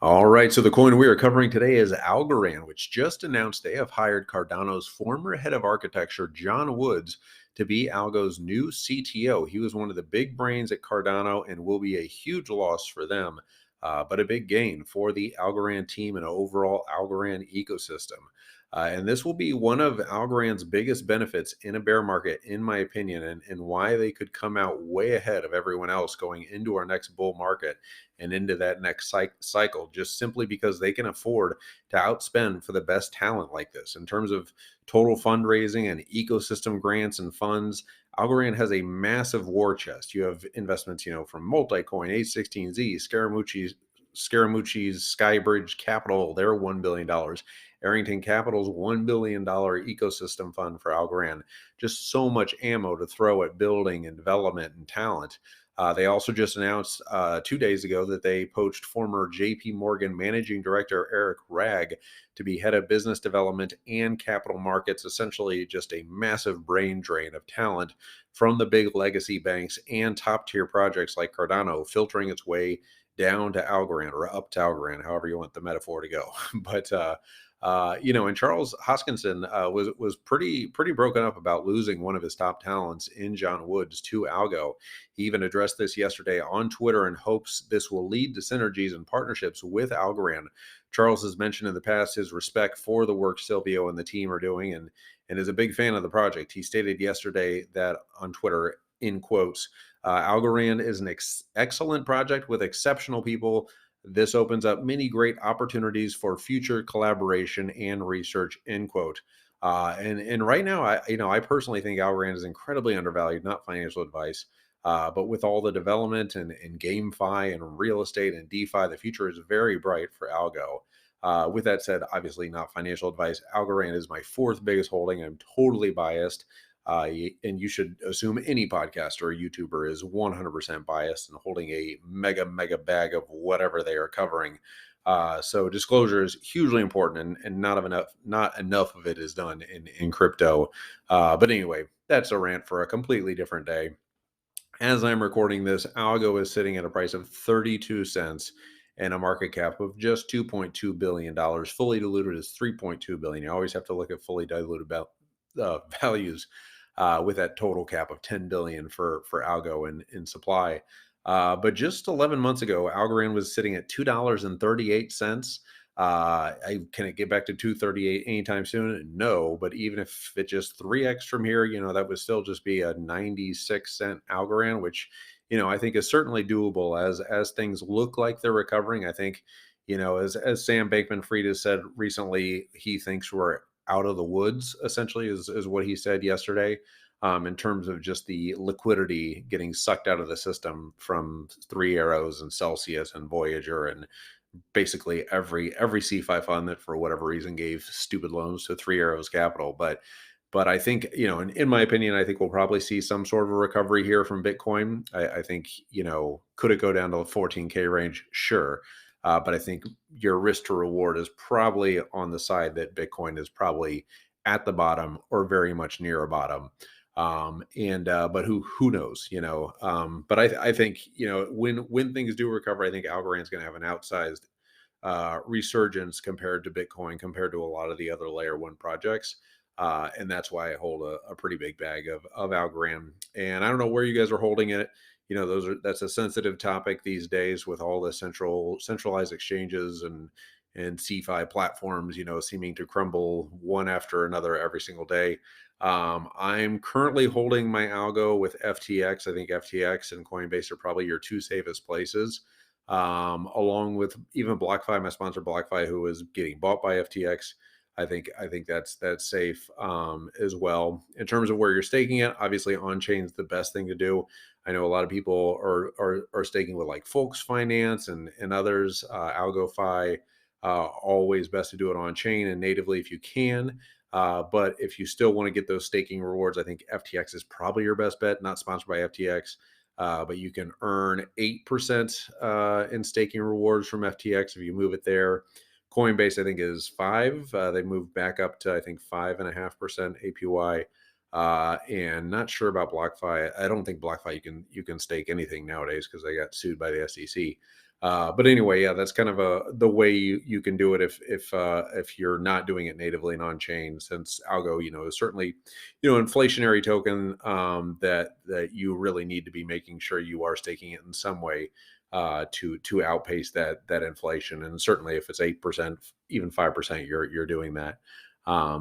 All right, so the coin we are covering today is Algorand, which just announced they have hired Cardano's former head of architecture, John Woods, to be Algo's new CTO. He was one of the big brains at Cardano and will be a huge loss for them, but a big gain for the Algorand team and overall Algorand ecosystem. And this will be one of Algorand's biggest benefits in a bear market, in my opinion, and why they could come out way ahead of everyone else going into our next bull market and into that next cycle, just simply because they can afford to outspend for the best talent like this. In terms of total fundraising and ecosystem grants and funds, Algorand has a massive war chest. You have investments, from Multicoin, A16Z, Scaramucci's Skybridge Capital, their $1 billion. Arrington Capital's $1 billion ecosystem fund for Algorand. Just so much ammo to throw at building and development and talent. They also just announced 2 days ago that they poached former JP Morgan managing director Eric Ragg to be head of business development and capital markets, essentially just a massive brain drain of talent from the big legacy banks and top tier projects like Cardano, filtering its way down to Algorand or up to Algorand, however you want the metaphor to go. And Charles Hoskinson was pretty broken up about losing one of his top talents in John Woods to Algo. He even addressed this yesterday on Twitter and hopes this will lead to synergies and partnerships with Algorand. Charles has mentioned in the past his respect for the work Silvio and the team are doing and is a big fan of the project. He stated yesterday that on Twitter, in quotes, Algorand is an excellent project with exceptional people. This opens up many great opportunities for future collaboration and research, end quote. And right now, I personally think Algorand is incredibly undervalued, not financial advice. But with all the development and GameFi and real estate and DeFi, the future is very bright for Algo. With that said, obviously not financial advice. Algorand is my fourth biggest holding. I'm totally biased. And you should assume any podcaster or YouTuber is 100% biased and holding a mega bag of whatever they are covering. So disclosure is hugely important, and not enough of it is done in crypto. But anyway, that's a rant for a completely different day. As I'm recording this, Algo is sitting at a price of 32 cents and a market cap of just $2.2 billion. Fully diluted is $3.2 billion. You always have to look at fully diluted values with that total cap of 10 billion for Algo in supply. But just 11 months ago, Algorand was sitting at $2.38. Can it get back to 238 anytime soon? No, but even if it just 3x from here, that would still just be a 96-cent Algorand, which, I think is certainly doable as things look like they're recovering. I think, as Sam Bankman-Fried has said recently, he thinks we're out of the woods, essentially, is what he said yesterday, in terms of just the liquidity getting sucked out of the system from Three Arrows and Celsius and Voyager and basically every CFI fund that for whatever reason gave stupid loans to Three Arrows Capital. But I think, in my opinion, I think we'll probably see some sort of a recovery here from Bitcoin. I think, could it go down to the 14K range? Sure. But I think your risk to reward is probably on the side that Bitcoin is probably at the bottom or very much near a bottom. But who knows, but I think, when things do recover, I think Algorand's going to have an outsized resurgence compared to Bitcoin, compared to a lot of the other layer one projects. And that's why I hold a pretty big bag of Algorand. And I don't know where you guys are holding it. That's a sensitive topic these days with all the centralized exchanges and CFI platforms, seeming to crumble one after another every single day. I'm currently holding my algo with FTX. I think FTX and Coinbase are probably your two safest places, along with even BlockFi, my sponsor BlockFi, who is getting bought by FTX. I think that's safe as well. In terms of where you're staking it, obviously on-chain is the best thing to do. I know a lot of people are staking with like Folks Finance and others, AlgoFi. Always best to do it on-chain and natively if you can. But if you still want to get those staking rewards, I think FTX is probably your best bet. Not sponsored by FTX, but you can earn 8% in staking rewards from FTX if you move it there. Coinbase, I think, is 5%. They moved back up to, I think, 5.5% APY. And not sure about BlockFi. I don't think BlockFi you can stake anything nowadays because they got sued by the SEC. But anyway, yeah, that's kind of the way you can do it if you're not doing it natively and on chain, since Algo, is certainly, inflationary token, that you really need to be making sure you are staking it in some way, to outpace that inflation. And certainly if it's 8%, even 5%, you're doing that.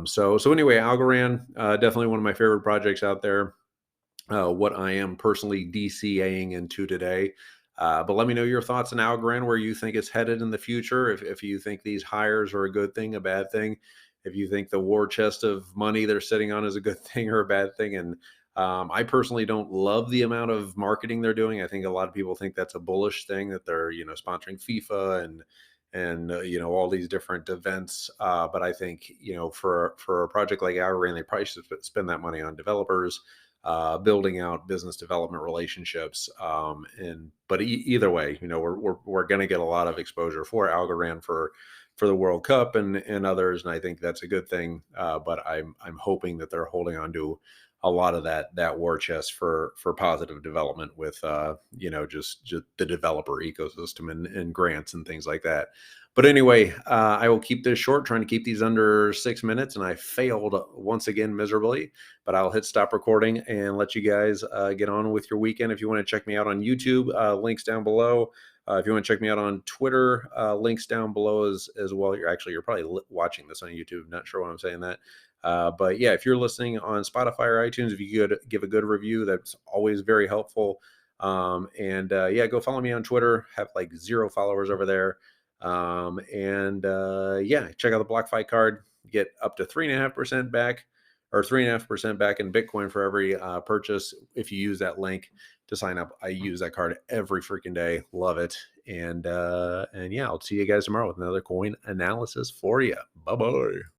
So anyway, Algorand, definitely one of my favorite projects out there. What I am personally DCAing into today. But let me know your thoughts on Algorand, where you think it's headed in the future. If you think these hires are a good thing, a bad thing, if you think the war chest of money they're sitting on is a good thing or a bad thing. And I personally don't love the amount of marketing they're doing. I think a lot of people think that's a bullish thing, that they're sponsoring FIFA and all these different events. But I think for a project like Algorand, they probably should spend that money on developers, building out business development relationships. And but either way, we're going to get a lot of exposure for Algorand for the World Cup and others, and I think that's a good thing. But I'm hoping that they're holding on to a lot of that war chest for positive development with just the developer ecosystem and grants and things like that. But anyway, I will keep this short, trying to keep these under 6 minutes, and I failed once again miserably. But I'll hit stop recording and let you guys get on with your weekend. If you want to check me out on YouTube, links down below. If you want to check me out on Twitter, links down below as well. You're probably watching this on YouTube. Not sure why I'm saying that. But yeah, if you're listening on Spotify or iTunes, if you could give a good review, that's always very helpful. And yeah, go follow me on Twitter. Have like 0 followers over there. And yeah, check out the BlockFi card. Get up to 3.5% back, or 3.5% back in Bitcoin for every purchase if you use that link to sign up. I use that card every freaking day. Love it. And yeah, I'll see you guys tomorrow with another coin analysis for you. Bye bye.